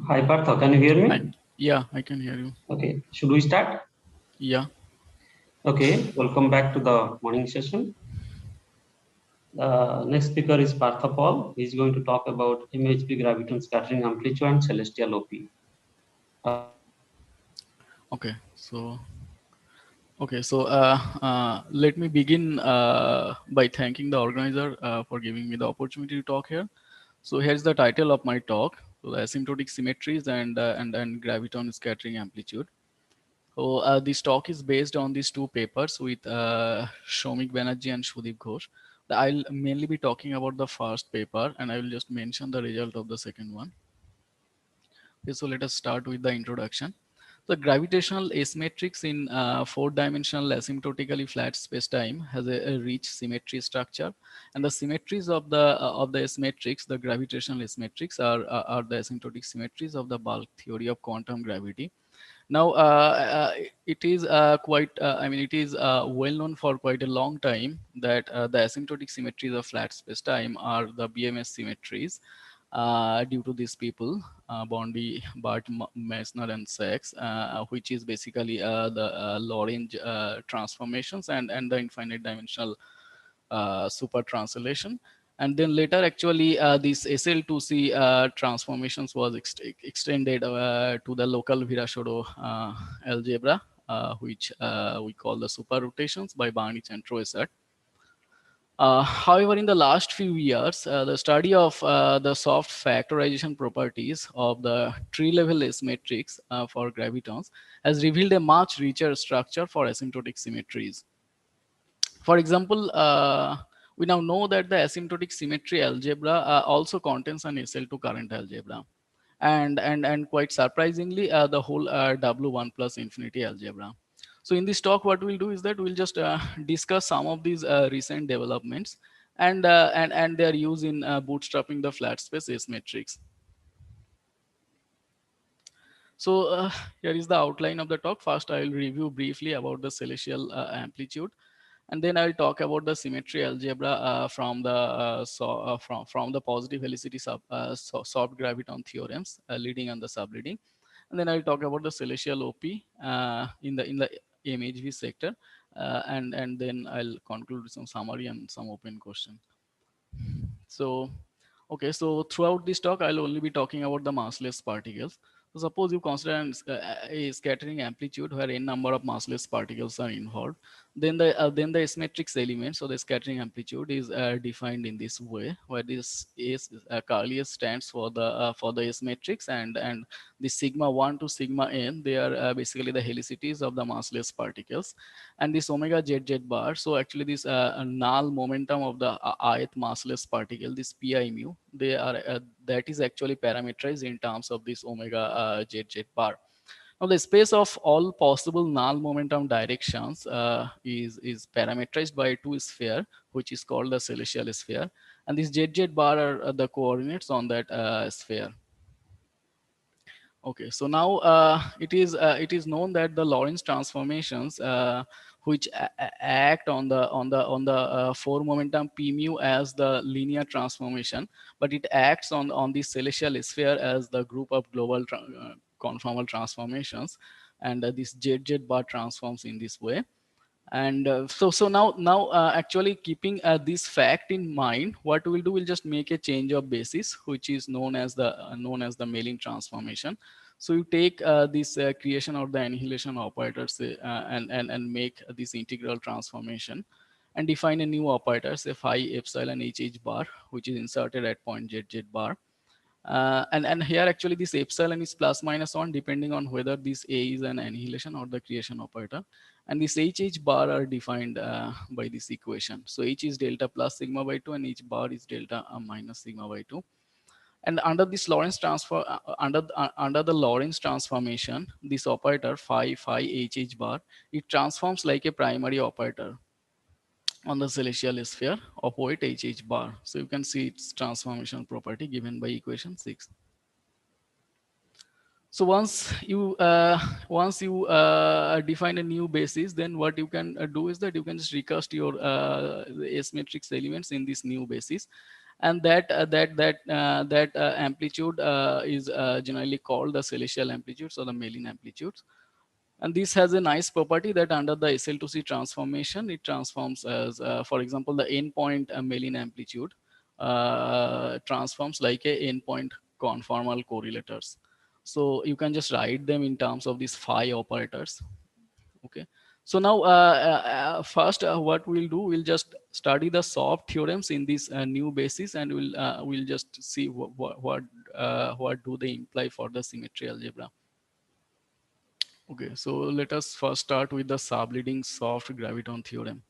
Hi Partha, can you hear Hi. me? Yeah, I can hear you. Okay, should we start? Yeah. Okay, welcome back to the morning session. The next speaker is Partha Paul. He is going to talk about MHP graviton scattering amplitude and celestial OP. Okay. Let me begin by thanking the organizer for giving me the opportunity to talk here. So here's the title of my talk: so the asymptotic symmetries and graviton scattering amplitude. So this talk is based on these two papers with Shomik Banerjee and Sudeep Ghosh. I'll mainly be talking about the first paper, and I will just mention the result of the second one. Okay, so let us start with the introduction. The gravitational asymmetrics in four-dimensional asymptotically flat spacetime has a rich symmetry structure, and the symmetries of the asymmetrics, the gravitational asymmetrics, are the asymptotic symmetries of the bulk theory of quantum gravity. Now, it is it is well known for quite a long time that the asymptotic symmetries of flat spacetime are the BMS symmetries due to these people, Bondi, Bart, Meissner, and Sachs, which is basically the Lorentz transformations and the infinite dimensional super translation. And then later, actually, this SL2C transformations was extended to the local Virasoro algebra, which we call the super rotations by Barnich and Troisert. However, in the last few years, the study of the soft factorization properties of the tree-level asymmetrics for gravitons has revealed a much richer structure for asymptotic symmetries. For example, we now know that the asymptotic symmetry algebra also contains an SL2 current algebra. And quite surprisingly, the whole W1 plus infinity algebra. So in this talk, what we'll do is that we'll just discuss some of these recent developments and their use in bootstrapping the flat space asymmetrics. So here is the outline of the talk. First, I will review briefly about the celestial amplitude, and then I'll talk about the symmetry algebra from the positive helicity soft graviton theorems leading and the subleading, and then I'll talk about the celestial OP in the MHV sector, and then I'll conclude with some summary and some open question. So, okay, so throughout this talk, I'll only be talking about the massless particles. So suppose you consider a scattering amplitude where n number of massless particles are involved, then the asymmetrics element, so the scattering amplitude is defined in this way, where this is curly S stands for the asymmetrics, and the sigma 1 to sigma n, they are basically the helicities of the massless particles, and this omega z bar. So actually, this null momentum of the ith massless particle, this pi mu, they are that is actually parameterized in terms of this omega z bar. Now, the space of all possible null momentum directions is parameterized by two sphere, which is called the celestial sphere, and this z bar are the coordinates on that sphere. Okay, so now it is known that the Lorentz transformations which act on the four momentum p mu as the linear transformation, but it acts on the celestial sphere as the group of global conformal transformations, and this z bar transforms in this way. And so now actually keeping this fact in mind, what we'll do, we'll just make a change of basis, which is known as the Mellin transformation. So you take this creation of the annihilation operator, say, and make this integral transformation and define a new operator, say phi epsilon h bar, which is inserted at point z bar. And here actually this epsilon is plus minus 1 depending on whether this A is an annihilation or the creation operator. And this HH bar are defined by this equation. So H is delta plus sigma by 2 and H bar is delta minus sigma by 2. And under this Lorentz transfer, under the Lorentz transformation, this operator phi HH bar, it transforms like a primary operator on the celestial sphere of weight HH bar. So you can see its transformation property given by equation 6. So once you define a new basis, then what you can do is that you can just recast your asymmetrics elements in this new basis, and that amplitude is generally called the celestial amplitudes or the Mellin amplitudes. And this has a nice property that under the SL2C transformation, it transforms as, for example, the endpoint Mellin amplitude transforms like a endpoint conformal correlators. So you can just write them in terms of these phi operators. Okay. So now, first, what we'll do, we'll just study the soft theorems in this new basis, and we'll just see what do they imply for the symmetry algebra. Okay, so let us first start with the subleading soft graviton theorem.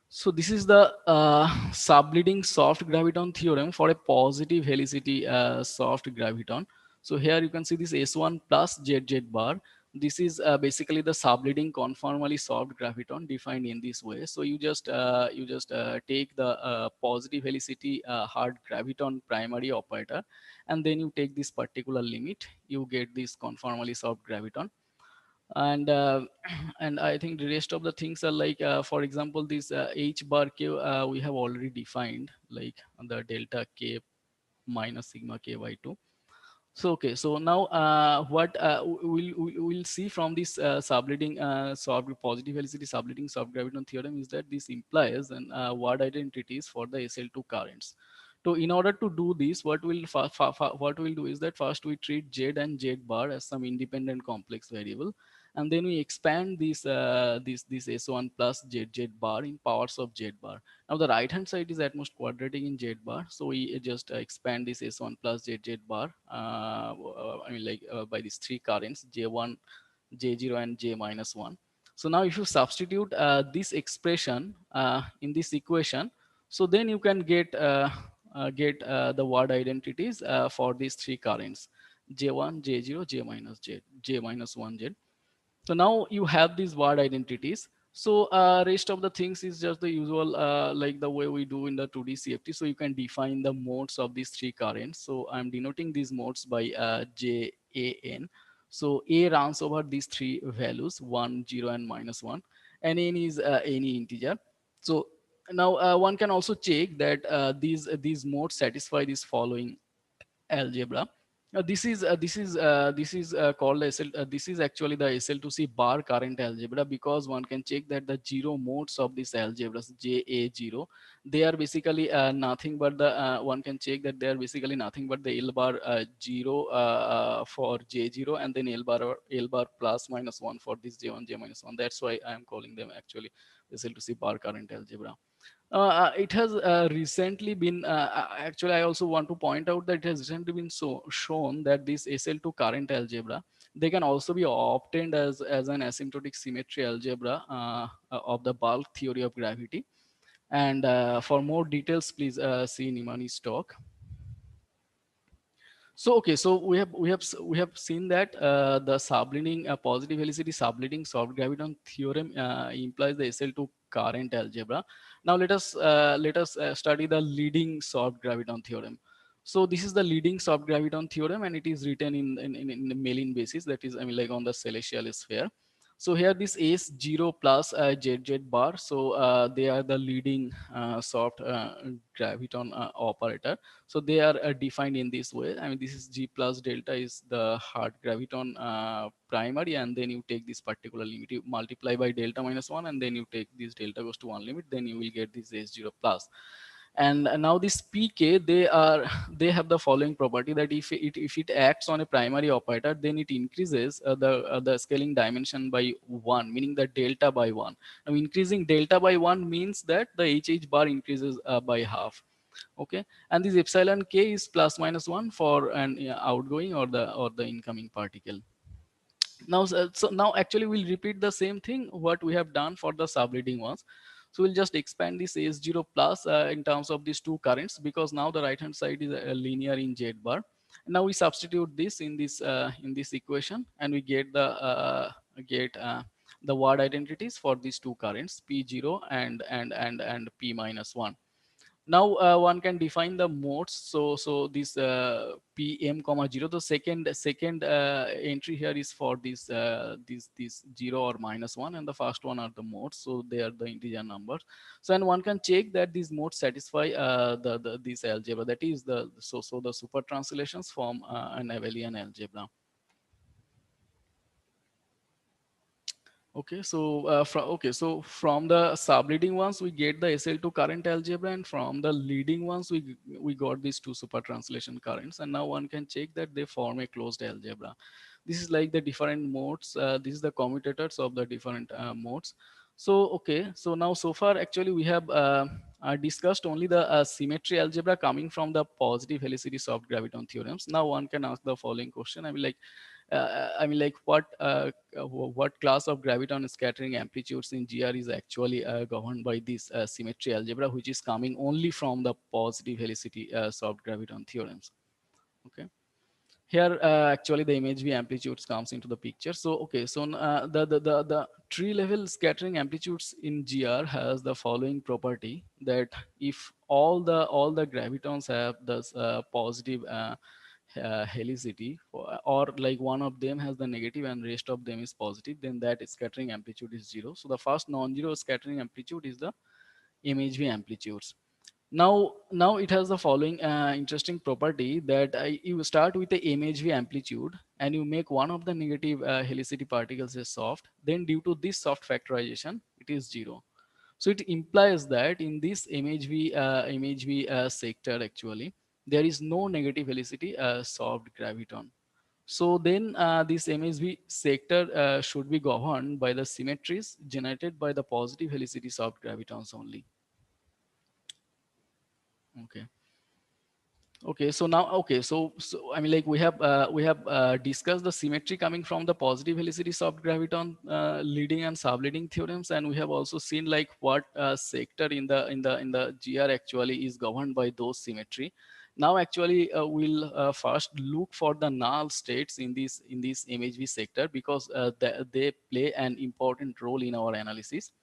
So this is the subleading soft graviton theorem for a positive helicity soft graviton. So here you can see this S1 plus ZZ bar. This is basically the subleading conformally soft graviton defined in this way. So you just take the positive helicity hard graviton primary operator, and then you take this particular limit. You get this conformally soft graviton, and and I think the rest of the things are like, for example, this h bar k we have already defined, like the delta k minus sigma k by 2. So okay, so now what we'll see from this subleading soft positive helicity subleading soft graviton theorem is that this implies an word identities for the SL2 currents. So in order to do this, what we'll do is that first we treat Z and Z bar as some independent complex variable, and then we expand this S1 plus ZZ bar in powers of Z bar. Now the right hand side is at most quadratic in Z bar, so we just expand this S1 plus ZZ bar. By these three currents J1, J0, and J minus 1. So now if you substitute this expression in this equation, so then you can get the word identities for these three currents J1, J0, J minus J, J minus 1 Z. So now you have these word identities. So rest of the things is just the usual, like the way we do in the 2D CFT. So you can define the modes of these three currents. So I'm denoting these modes by JAN. So A runs over these three values 1, 0, and minus 1, and N is any integer. So now one can also check that these modes satisfy this following algebra. This is called SL. This is actually the SL2C bar current algebra, because one can check that the zero modes of this algebra, JA0, they are basically nothing but the one can check that they are basically nothing but the L bar 0 for J0, and then L bar plus minus 1 for this J1 J minus 1. That's why I am calling them actually SL2C bar current algebra. It has recently been actually, I also want to point out that it has recently been shown that this SL2 current algebra, they can also be obtained as an asymptotic symmetry algebra of the bulk theory of gravity. And for more details, please see Nimani's talk. So okay, so we have seen that the subleading positive helicity subleading soft graviton theorem implies the SL2 current algebra. Now let us study the leading soft graviton theorem. So this is the leading soft graviton theorem, and it is written in the Mellin basis, that is, I mean, like on the celestial sphere. So here this S0 plus ZZ bar, so they are the leading soft graviton operator. So they are defined in this way. I mean, this is G plus delta is the hard graviton primary, and then you take this particular limit, you multiply by delta minus 1, and then you take this delta goes to 1 limit, then you will get this S0 plus. And now this pk, they have the following property, that if it acts on a primary operator, then it increases the scaling dimension by 1, meaning the delta by 1. Now increasing delta by 1 means that the hh bar increases by half. Okay, and this epsilon k is plus minus 1 for an outgoing or the incoming particle. Now so now actually we'll repeat the same thing what we have done for the subleading ones. So we'll just expand this S0 plus in terms of these two currents, because now the right hand side is linear in Z bar. Now we substitute this in this equation, and we get the word identities for these two currents P0 and P minus 1. Now one can define the modes. So this pm comma 0, the second entry here is for this 0 or -1, and the first one are the modes, so they are the integer numbers. So and one can check that these modes satisfy the this algebra, that is so the super translations form an abelian algebra. So from the subleading ones we get the SL2 current algebra, and from the leading ones we got these two super translation currents, and now one can check that they form a closed algebra. This is like the different modes. This is the commutators of the different modes. So okay, so now so far actually we have discussed only the symmetry algebra coming from the positive helicity soft graviton theorems. Now one can ask the following question. What class of graviton scattering amplitudes in GR is actually governed by this symmetry algebra, which is coming only from the positive helicity soft graviton theorems. Okay. Here, actually, the image v amplitudes comes into the picture. So, okay, so the tree level scattering amplitudes in GR has the following property, that if all the gravitons have this positive helicity, or like one of them has the negative and rest of them is positive, then that scattering amplitude is 0. So the first non-zero scattering amplitude is the image v amplitudes. Now it has the following interesting property, that you start with the MHV amplitude and you make one of the negative helicity particles as soft, then due to this soft factorization it is 0. So it implies that in this MHV sector actually there is no negative helicity soft graviton. So then this MHV sector should be governed by the symmetries generated by the positive helicity soft gravitons only. Okay. Okay, so now, okay, so I mean, like we have discussed the symmetry coming from the positive helicity soft graviton leading and subleading theorems, and we have also seen like what sector in the GR actually is governed by those symmetry. Now, actually, we'll first look for the null states in this MHV sector, because they play an important role in our analysis.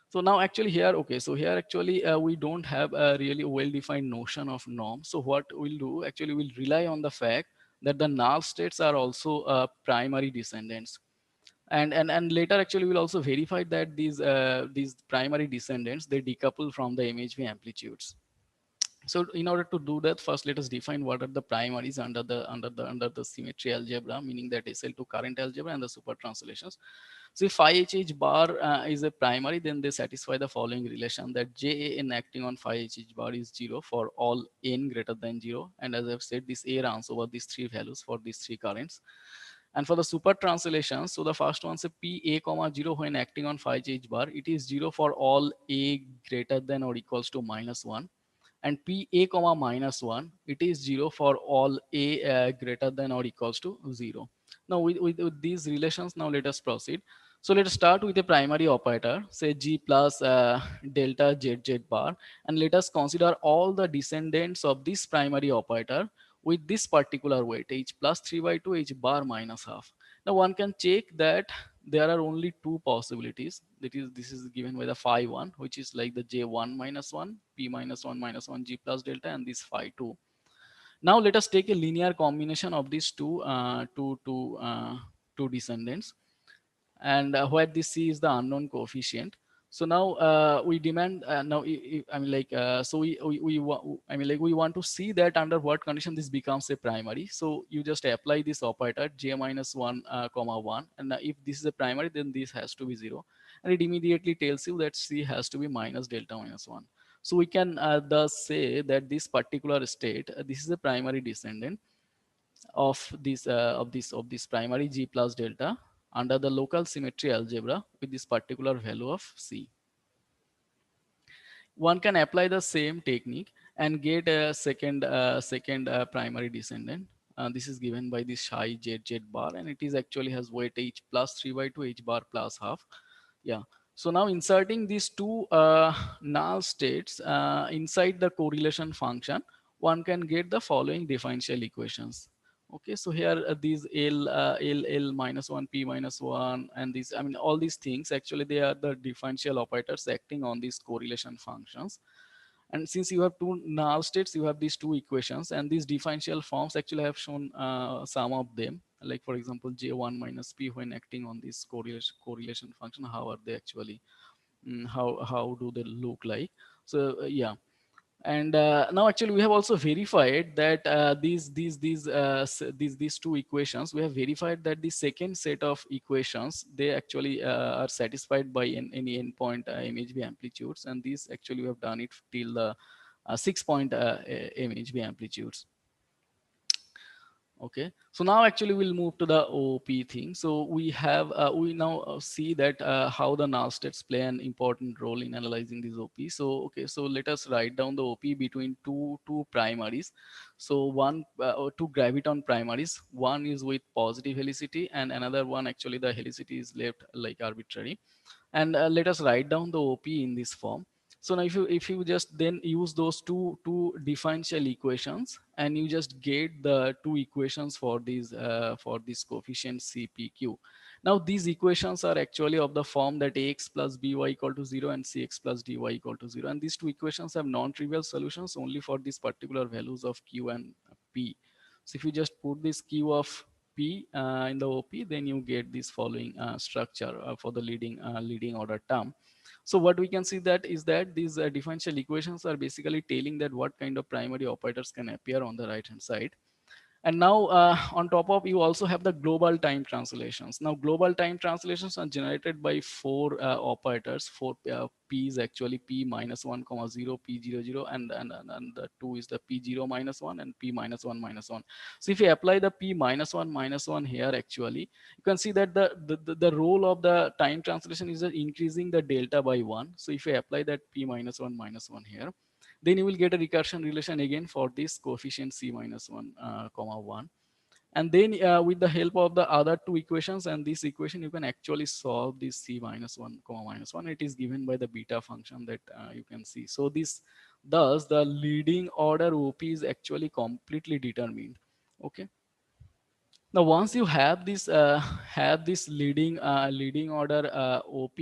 So now actually here, okay, so here actually we don't have a really well-defined notion of norm. So what we'll do, actually we'll rely on the fact that the null states are also primary descendants. And later actually we'll also verify that these primary descendants, they decouple from the MHV amplitudes. So in order to do that, first let us define what are the primaries under the symmetry algebra, meaning that SL2 current algebra and the super translations. So if phi HH bar is a primary, then they satisfy the following relation, that JAN acting on phi HH bar is 0 for all n greater than 0. And as I've said, this A runs over these three values for these three currents. And for the super translations, so the first one is PA comma 0 when acting on phi HH bar, it is 0 for all A greater than or equals to -1. And PA comma -1, it is 0 for all A greater than or equals to 0. Now with these relations, now let us proceed. So let us start with a primary operator, say G plus delta ZZ bar, and let us consider all the descendants of this primary operator with this particular weight, H plus 3 by 2, H bar minus half. Now one can check that there are only two possibilities. That is, this is given by the phi 1, which is like the J1 minus 1, P minus 1 minus 1, G plus delta, and this phi 2. Now let us take a linear combination of these two descendants, and where this C is the unknown coefficient. So now we demand now I mean like so I mean like we want to see that under what condition this becomes a primary. So you just apply this operator J minus 1 comma 1, and if this is a primary, then this has to be 0, and it immediately tells you that C has to be minus delta minus 1. So we can thus say that this particular state, this is a primary descendant of this primary G plus delta under the local symmetry algebra with this particular value of C. One can apply the same technique and get a second primary descendant. This is given by this phi ZZ bar, and it is actually has weight H plus 3 by 2, H bar plus half. Yeah. So now inserting these two null states inside the correlation function, one can get the following differential equations. Okay, so here these L minus 1, P minus 1, and these, I mean, all these things actually they are the differential operators acting on these correlation functions. And since you have two null states, you have these two equations, and these differential forms actually have shown some of them. Like for example, J1 minus P when acting on this correlation function, how are they actually, how do they look like? So yeah. And now actually we have also verified that these two equations, we have verified that the second set of equations, they actually are satisfied by any endpoint MHB amplitudes, and these actually we have done it till the 6-point MHB amplitudes. Okay, so now actually we'll move to the OP thing. So we have we now see that how the null states play an important role in analyzing these OP. So okay, so let us write down the OP between two primaries. So one or two graviton primaries, one is with positive helicity and another one actually the helicity is left like arbitrary. And let us write down the OP in this form. So now if you just then use those two differential equations, and you just get the two equations for this coefficient CPQ. Now these equations are actually of the form that ax plus by equal to 0 and cx plus dy equal to 0, and these two equations have non-trivial solutions only for these particular values of q and p. So if you just put this q of p in the OP, then you get this following structure for the leading order term. So what we can see that is that these differential equations are basically telling that what kind of primary operators can appear on the right hand side. And now on top of, you also have the global time translations. Now global time translations are generated by four operators. Four p is actually p minus 1 comma 0, p 0 0, and the two is the p 0 minus 1 and p minus 1 minus 1. So if you apply the p minus 1 minus 1 here, actually you can see that the role of the time translation is increasing the delta by 1. So if you apply that p minus 1 minus 1 here, then you will get a recursion relation again for this coefficient c minus 1 comma 1. And then with the help of the other two equations and this equation, you can actually solve this c minus 1 comma minus 1. It is given by the beta function that you can see. So this, thus the leading order OP is actually completely determined. Okay, now once you have this leading order OP,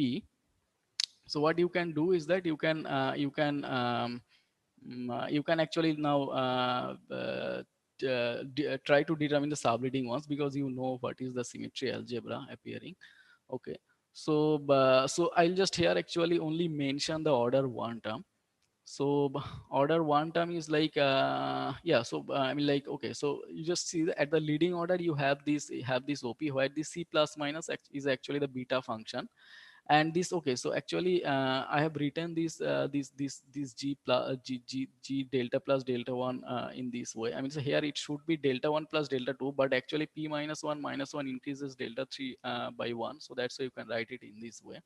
so what you can do is that you can actually now try to determine the subleading ones, because you know what is the symmetry algebra appearing. Okay, so so I'll just here actually only mention the order one term. So order one term is like yeah, so I mean, like, okay, so you just see that at the leading order you have this OP, where the c plus minus is actually the beta function. And this, okay, so actually I have written this g plus g delta plus delta 1 in this way. I mean, so here it should be delta 1 plus delta 2, but actually p minus 1 increases delta 3 by 1, so that's why you can write it in this way.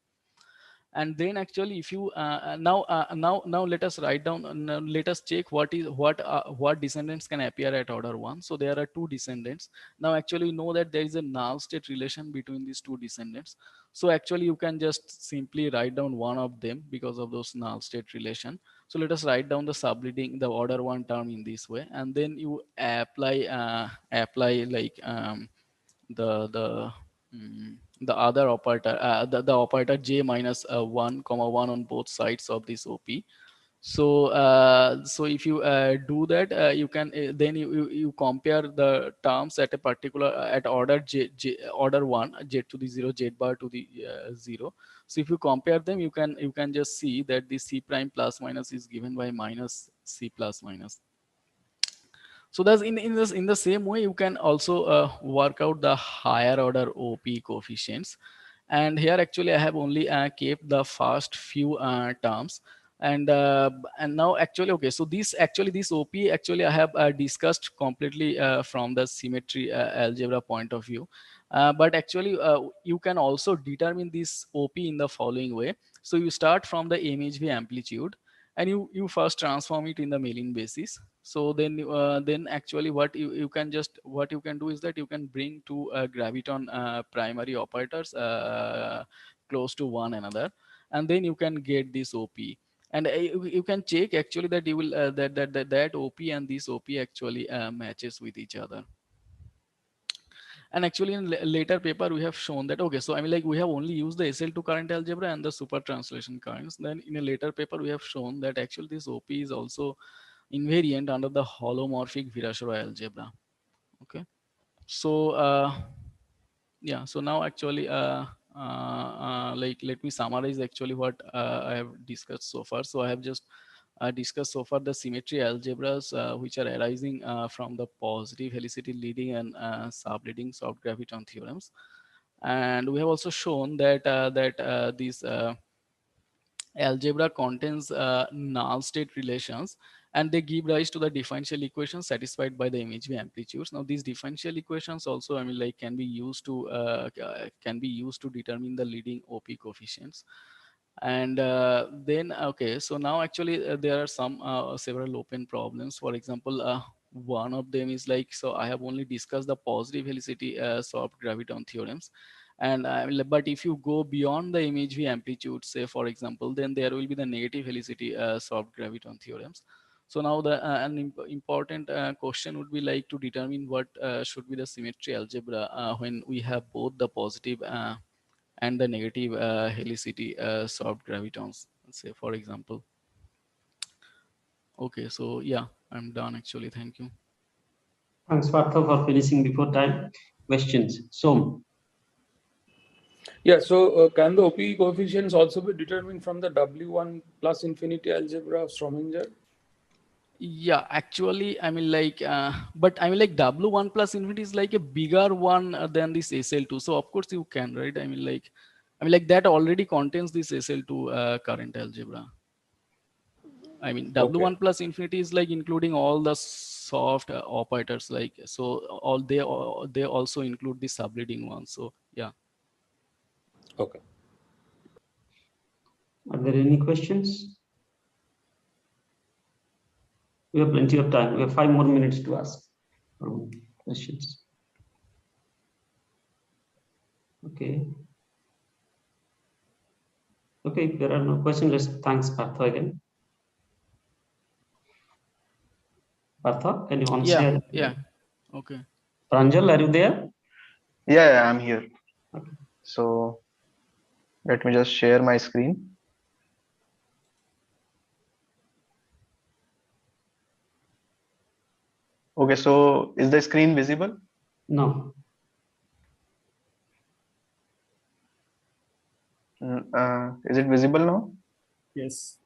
And then actually if you now let us write down, now let us check what descendants can appear at order 1. So there are two descendants. Now actually you know that there is a null state relation between these two descendants. So actually you can just simply write down one of them because of those null state relation. So let us write down the subleading, the order 1 term in this way, and then you apply like the other operator, the operator j minus 1 comma 1 on both sides of this OP. So so if you do that, you can then you compare the terms at a particular at order order 1, z to the 0, z bar to the 0. So if you compare them, you can just see that the c prime plus minus is given by minus c plus minus. So that's in the same way you can also work out the higher order OP coefficients. And here actually I have only kept the first few terms. And now actually, okay, so this OP actually I have discussed completely from the symmetry algebra point of view. But actually you can also determine this OP in the following way. So you start from the MHV amplitude, and you first transform it in the Mellin basis. So then actually what you can do is that you can bring two graviton primary operators close to one another, and then you can get this OP. And you can check actually that you will that OP and this OP actually matches with each other. And actually in later paper, we have shown that, okay, so I mean, like we have only used the SL2 current algebra and the super translation currents. Then in a later paper, we have shown that actually this OP is also invariant under the holomorphic Virasoro algebra. Okay. So, yeah, so now actually, like, let me summarize actually what I have discussed so far. So I have just discussed so far the symmetry algebras which are arising from the positive helicity leading and subleading soft graviton theorems. And we have also shown that these algebra contains null state relations, and they give rise to the differential equations satisfied by the MHV amplitudes. Now these differential equations also, I mean, like can be used to determine the leading OP coefficients. And then, okay, so now actually there are some several open problems. For example, one of them is like, so I have only discussed the positive helicity soft graviton theorems. And but if you go beyond the MHV amplitude, say for example, then there will be the negative helicity soft graviton theorems. So now the important question would be like to determine what should be the symmetry algebra when we have both the positive and the negative helicity soft gravitons, say for example. Okay, so yeah, I'm done actually. Thank you. Thanks, Partha, for finishing before time. Questions? So, yeah, so can the OP coefficients also be determined from the W1 plus infinity algebra of Strominger? Yeah, actually, I mean, like, but I mean, like W1 plus infinity is like a bigger one than this SL2. So of course you can, right? I mean, like that already contains this SL2 current algebra. I mean, W1 Okay. plus infinity is like including all the soft operators, like, so they also include the subleading ones. So yeah. Okay. are there any questions? We have plenty of time. We have 5 more minutes to ask questions. Okay. Okay, if there are no questions, thanks, Partha, again. Partha, can you answer? Yeah. Okay. Pranjal, are you there? Yeah, I'm here. Okay. So let me just share my screen. Okay, so is the screen visible? No. Is it visible now? Yes.